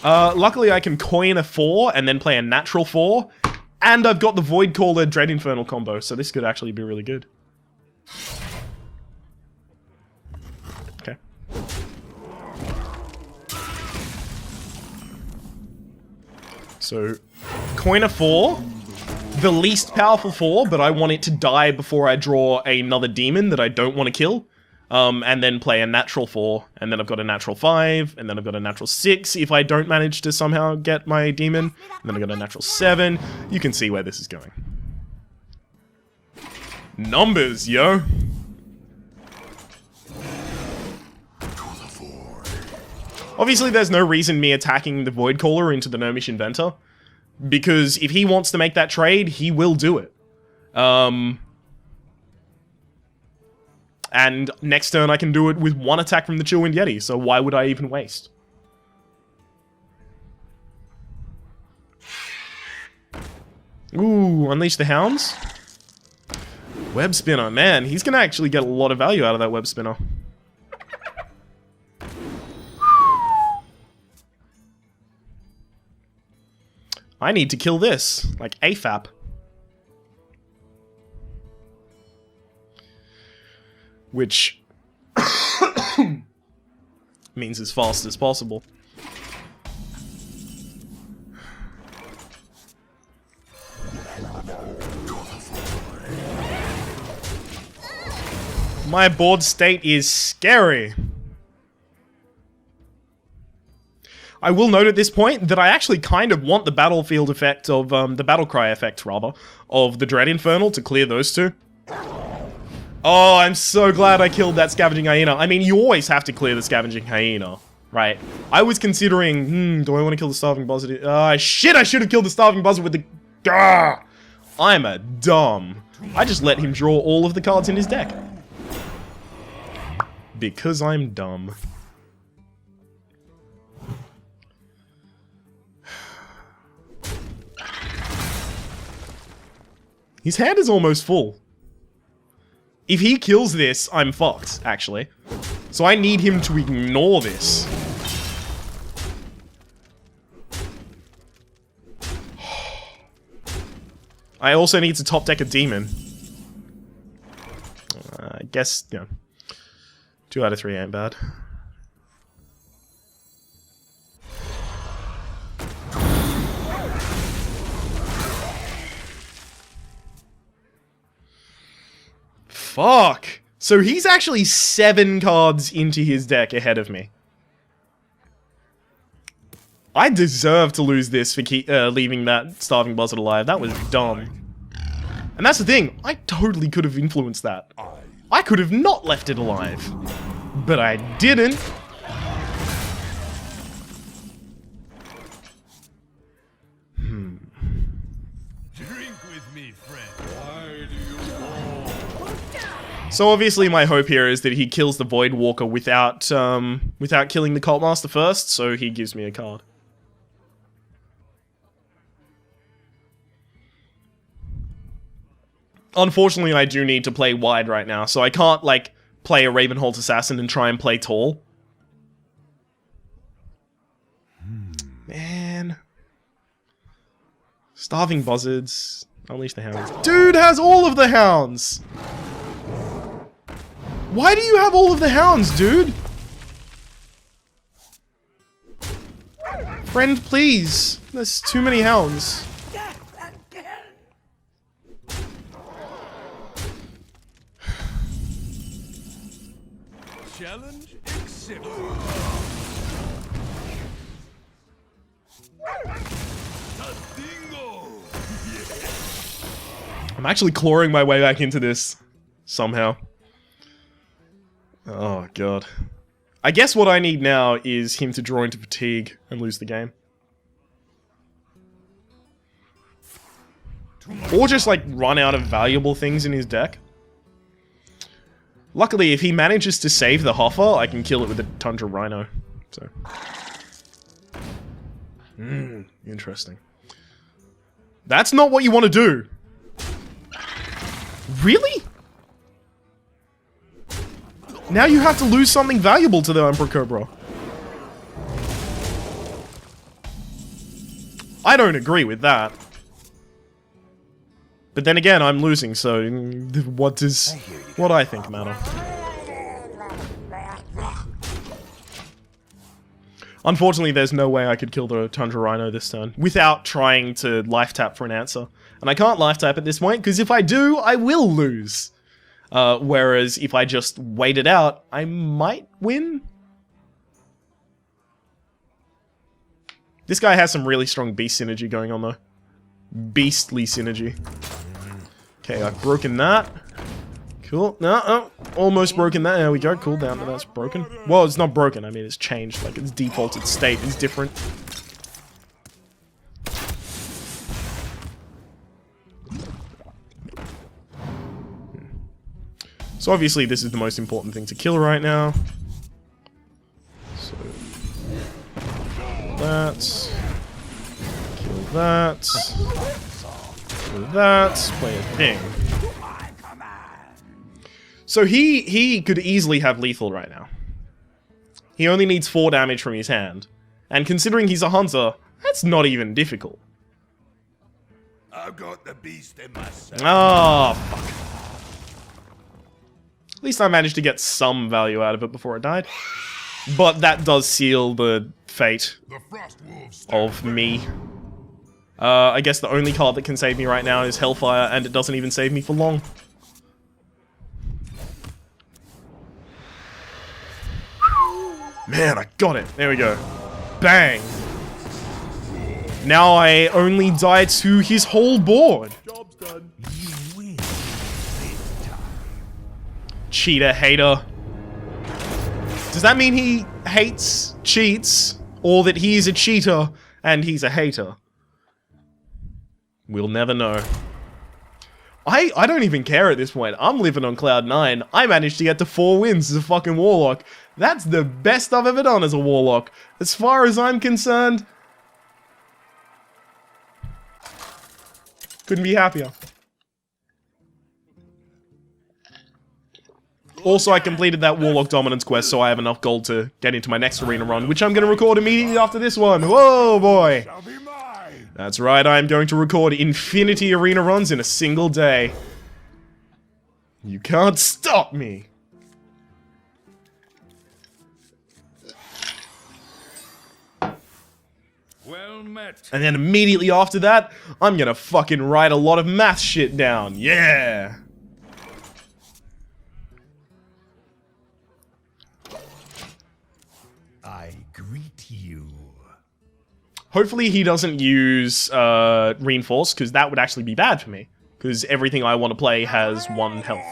Speaker 1: Luckily I can coin a 4 and then play a natural 4, and I've got the Void Caller Dread Infernal combo, so this could actually be really good. Okay. So, coin a 4, the least powerful 4, but I want it to die before I draw another demon that I don't want to kill. And then play a natural 4, and then I've got a natural 5, and then I've got a natural 6 if I don't manage to somehow get my demon, and then I've got a natural 7. You can see where this is going. Numbers, yo! Obviously, there's no reason me attacking the Void Caller into the Gnomish Inventor, because if he wants to make that trade, he will do it. And next turn I can do it with 1 attack from the Chillwind Yeti, so why would I even waste? Ooh, Unleash the Hounds? Web Spinner, man, he's gonna actually get a lot of value out of that Web Spinner. I need to kill this, like AFAP. Which means as fast as possible. My board state is scary. I will note at this point that I actually kind of want the battlefield effect of, the Battlecry effect, rather, of the Dread Infernal to clear those 2. Oh, I'm so glad I killed that Scavenging Hyena. I mean, you always have to clear the Scavenging Hyena, right? I was considering, do I want to kill the Starving Buzzard? Shit, I should have killed the Starving Buzzard with the... Gah! I'm a dumb. I just let him draw all of the cards in his deck. Because I'm dumb. His hand is almost full. If he kills this, I'm fucked, actually. So I need him to ignore this. I also need to top deck a demon. I guess, you know, 2 out of 3 ain't bad. Fuck! So he's actually 7 cards into his deck ahead of me. I deserve to lose this for leaving that Starving Buzzard alive. That was dumb. And that's the thing, I totally could have influenced that. I could have not left it alive. But I didn't.
Speaker 3: Drink with me, friend.
Speaker 4: Why do you fall?
Speaker 1: So obviously my hope here is that he kills the Void Walker without killing the Cult Master first, so he gives me a card. Unfortunately, I do need to play wide right now, so I can't, like, play a Ravenholt Assassin and try and play tall. Man. Starving Buzzards. Unleash the Hounds. Dude has all of the Hounds! Why do you have all of the Hounds, dude? Friend, please. There's too many hounds.
Speaker 2: Challenge accepted. Dingo.
Speaker 1: I'm actually clawing my way back into this somehow. Oh god. I guess what I need now is him to draw into fatigue and lose the game. Or just like run out of valuable things in his deck. Luckily, if he manages to save the Hoffer, I can kill it with a Tundra Rhino. So. Interesting. That's not what you want to do. Really? Now you have to lose something valuable to the Emperor Cobra. I don't agree with that. But then again, I'm losing, so what does what I think matter? Unfortunately, there's no way I could kill the Tundra Rhino this turn without trying to life tap for an answer. And I can't life tap at this point, because if I do, I will lose. Whereas if I just wait it out, I might win. This guy has some really strong beast synergy going on though. Beastly synergy. Okay, I've broken that. Cool. No, oh, almost broken that. There we go. Cool down. That's broken. Well, it's not broken. I mean, it's changed. Like, its defaulted state is different. So obviously this is the most important thing to kill right now. So kill that. Kill that. Kill that. Play a thing. So he could easily have lethal right now. He only needs 4 damage from his hand. And considering he's a hunter, that's not even difficult.
Speaker 2: I've got the beast in myself.
Speaker 1: Oh, fuck. At least I managed to get some value out of it before it died. But that does seal the fate of me. I guess the only card that can save me right now is Hellfire, and it doesn't even save me for long. Man, I got it. There we go. Bang. Now I only die to his whole board.
Speaker 4: Job's done.
Speaker 3: You win.
Speaker 1: Cheater hater. Does that mean he hates cheats, or that he's a cheater and he's a hater? We'll never know. I don't even care at this point. I'm living on cloud 9. I managed to get to 4 wins as a fucking warlock. That's the best I've ever done as a warlock. As far as I'm concerned, couldn't be happier. Also, I completed that Warlock Dominance quest, so I have enough gold to get into my next arena run, which I'm going to record immediately after this one. Whoa, boy!
Speaker 2: Shall be mine.
Speaker 1: That's right, I'm going to record infinity arena runs in a single day. You can't stop me!
Speaker 2: Well met.
Speaker 1: And then immediately after that, I'm gonna fucking write a lot of math shit down. Yeah!
Speaker 3: I greet you.
Speaker 1: Hopefully he doesn't use Reinforce, because that would actually be bad for me. Because everything I want to play has 1 health.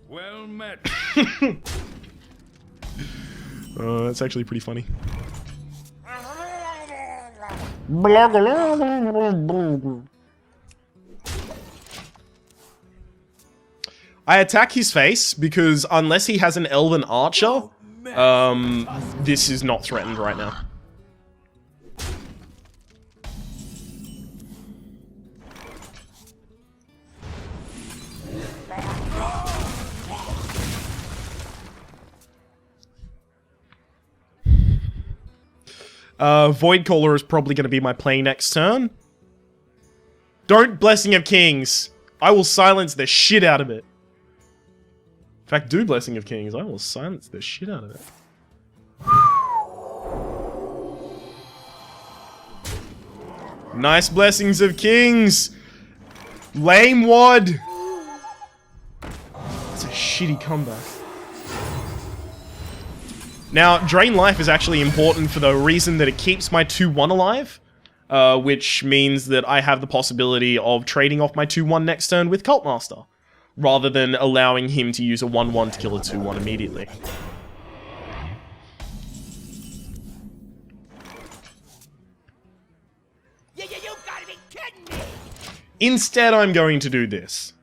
Speaker 2: Well met.
Speaker 1: That's actually pretty funny. I attack his face because unless he has an Elven Archer, this is not threatened right now. Voidcaller is probably going to be my play next turn. Don't Blessing of Kings. I will silence the shit out of it. In fact, do Blessing of Kings. I will silence the shit out of it. Nice blessings of kings. Lame wad. That's a shitty comeback. Now, Drain Life is actually important for the reason that it keeps my 2-1 alive. Which means that I have the possibility of trading off my 2-1 next turn with Cult Master, rather than allowing him to use a 1-1 to kill a 2-1 immediately.
Speaker 7: You gotta be kidding me!
Speaker 1: Instead, I'm going to do this.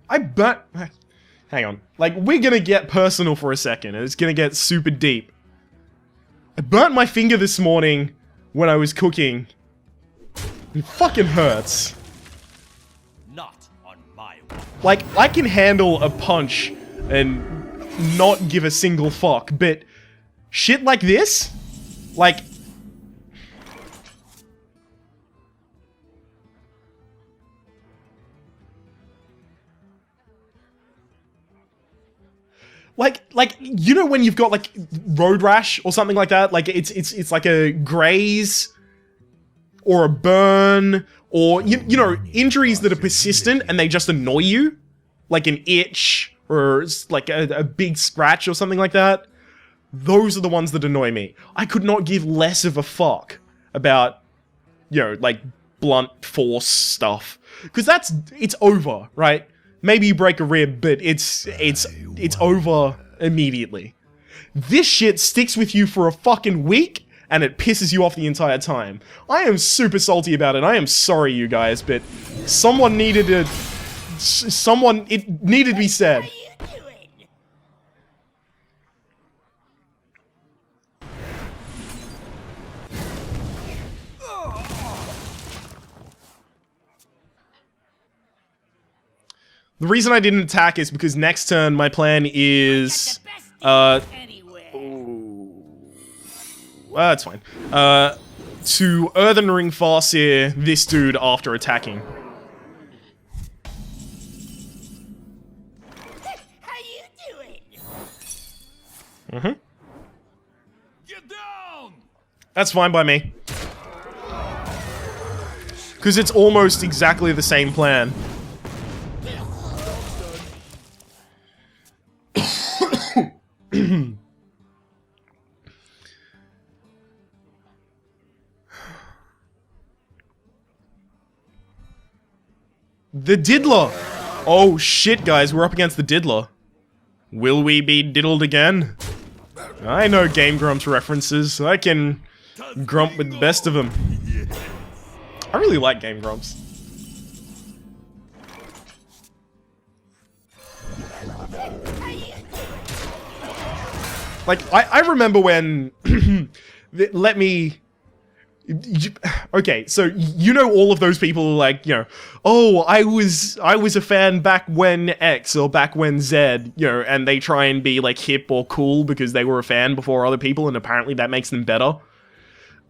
Speaker 1: Hang on. Like, we're gonna get personal for a second, and it's gonna get super deep. I burnt my finger this morning when I was cooking. It fucking hurts.
Speaker 7: Not on my watch.
Speaker 1: Like, I can handle a punch and not give a single fuck, but shit like this? Like... Like, you know when you've got, like, road rash or something like that? Like, it's like a graze, or a burn, or, you know, injuries that are persistent and they just annoy you? Like an itch, or like a big scratch or something like that? Those are the ones that annoy me. I could not give less of a fuck about, you know, like, blunt force stuff. Because it's over, right? Maybe you break a rib, but it's over immediately. This shit sticks with you for a fucking week, and it pisses you off the entire time. I am super salty about it. I am sorry, you guys, but it needed to be said. The reason I didn't attack is because next turn my plan is, that's fine. To Earthen Ring Farseer this dude after attacking.
Speaker 7: How you doing?
Speaker 1: Mm-hmm.
Speaker 4: Get down!
Speaker 1: That's fine by me. Because it's almost exactly the same plan. The Diddler! Oh shit, guys, we're up against the Diddler. Will we be diddled again? I know Game Grumps references. I can grump with the best of them. I really like Game Grumps. Like, I remember when... let me... Okay, so you know all of those people like, you know, oh, I was a fan back when X or back when Z, you know, and they try and be like hip or cool because they were a fan before other people and apparently that makes them better.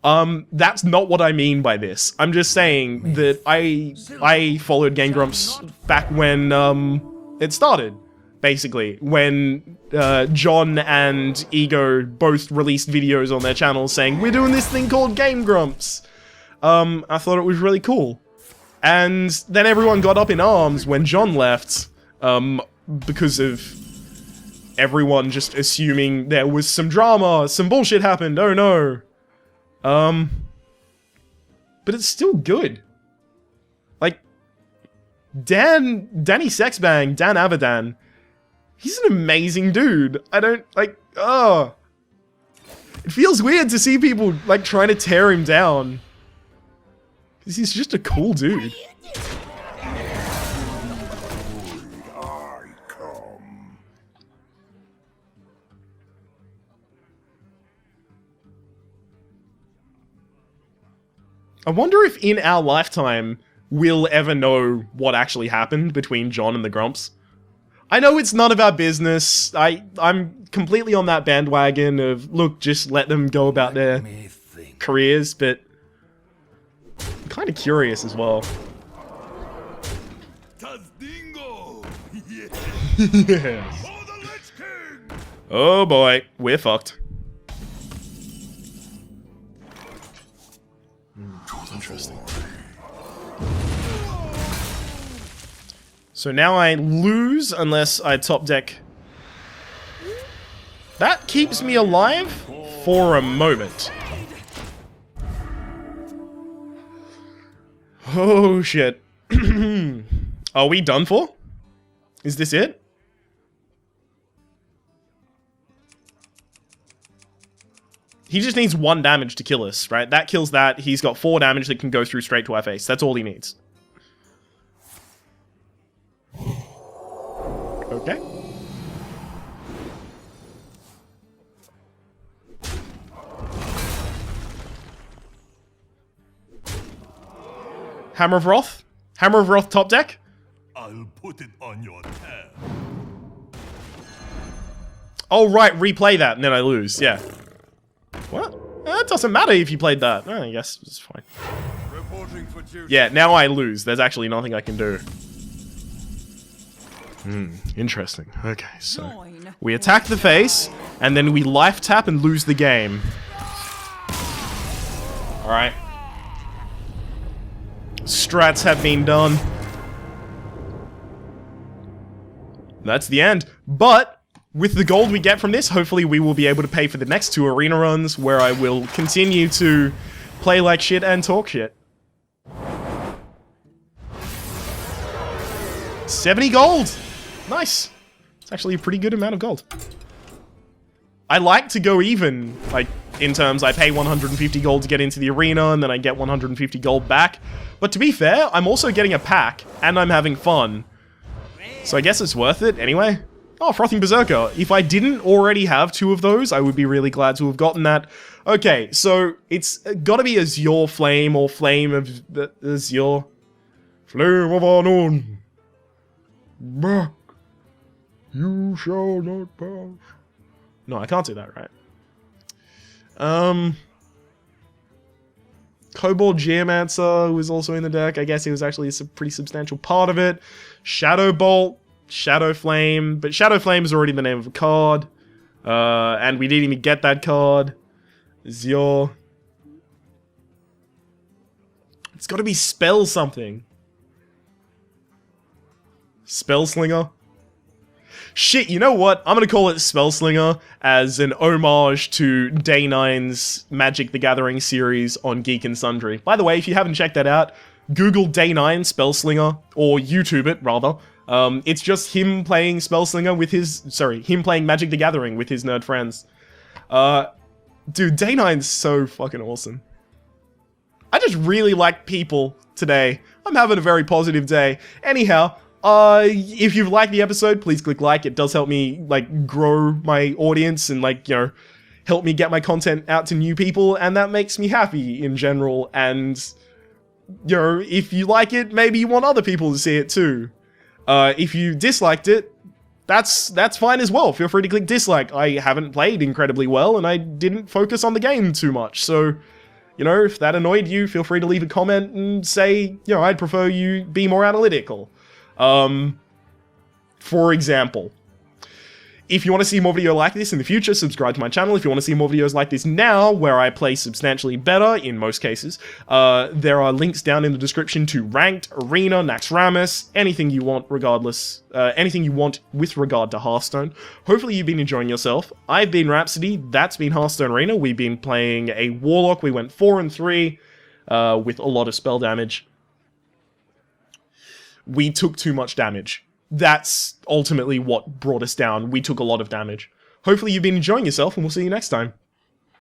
Speaker 1: That's not what I mean by this. I'm just saying that I followed Game Grumps back when it started. Basically, when John and Ego both released videos on their channels saying, we're doing this thing called Game Grumps. I thought it was really cool. And then everyone got up in arms when John left, because of everyone just assuming there was some drama, some bullshit happened, oh no. But it's still good. Like, Danny Sexbang, Dan Avidan, he's an amazing dude. I don't, like, oh. It feels weird to see people, like, trying to tear him down. Because he's just a cool dude. I wonder if in our lifetime, we'll ever know what actually happened between John and the Grumps. I know it's none of our business. I'm completely on that bandwagon of, look, just let them go about their careers, but I'm kind of curious as well.
Speaker 4: Tazdingo!
Speaker 1: Yes.
Speaker 4: Oh, the Lich King!
Speaker 1: Oh boy, we're fucked. So now I lose unless I top deck. That keeps me alive for a moment. Oh shit. Are we done for? Is this it? He just needs 1 damage to kill us, right? That kills that. He's got 4 damage that can go through straight to our face. That's all he needs. Okay. Hammer of Wrath? Hammer of Wrath top deck?
Speaker 4: I'll put it on your tab.
Speaker 1: Oh right, replay that and then I lose, yeah. What? It doesn't matter if you played that. Oh, I guess it's fine.
Speaker 4: Reporting for duty.
Speaker 1: Yeah, now I lose. There's actually nothing I can do. Interesting. Okay, so we attack the face, and then we life tap and lose the game. Alright. Strats have been done. That's the end. But with the gold we get from this, hopefully we will be able to pay for the next 2 arena runs where I will continue to play like shit and talk shit. 70 gold! Nice. It's actually a pretty good amount of gold. I like to go even, like, in terms I pay 150 gold to get into the arena and then I get 150 gold back. But to be fair, I'm also getting a pack and I'm having fun. So I guess it's worth it anyway. Oh, Frothing Berserker. If I didn't already have 2 of those, I would be really glad to have gotten that. Okay, so it's gotta be Azure Flame or Flame of the Azure. Flame of Unknown. Back. You shall not pass. No, I can't do that, right? Kobold Geomancer was also in the deck. I guess he was actually a pretty substantial part of it. Shadow Bolt. Shadow Flame, but Shadow Flame is already the name of a card, and we didn't even get that card. Azure. It's got to be Spell something. Spellslinger. Shit, you know what? I'm gonna call it Spellslinger as an homage to Day 9's Magic the Gathering series on Geek and Sundry. By the way, if you haven't checked that out, Google Day 9 Spellslinger, or YouTube it, rather. It's just him playing Spellslinger with his... Sorry, him playing Magic the Gathering with his nerd friends. Dude, Day 9's so fucking awesome. I just really like people today. I'm having a very positive day. Anyhow, if you've liked the episode, please click like. It does help me, like, grow my audience and, like, you know, help me get my content out to new people, and that makes me happy in general, and... You know, if you like it, maybe you want other people to see it too. If you disliked it, that's fine as well. Feel free to click dislike. I haven't played incredibly well, and I didn't focus on the game too much. So, you know, if that annoyed you, feel free to leave a comment and say, you know, I'd prefer you be more analytical. For example. If you want to see more video like this in the future, subscribe to my channel. If you want to see more videos like this now, where I play substantially better, in most cases, there are links down in the description to Ranked, Arena, Naxxramas, anything you want regardless, anything you want with regard to Hearthstone. Hopefully you've been enjoying yourself. I've been Rhapsody, that's been Hearthstone Arena. We've been playing a Warlock, we went 4 and 3, with a lot of spell damage. We took too much damage. That's ultimately what brought us down. We took a lot of damage. Hopefully you've been enjoying yourself, and we'll see you next time.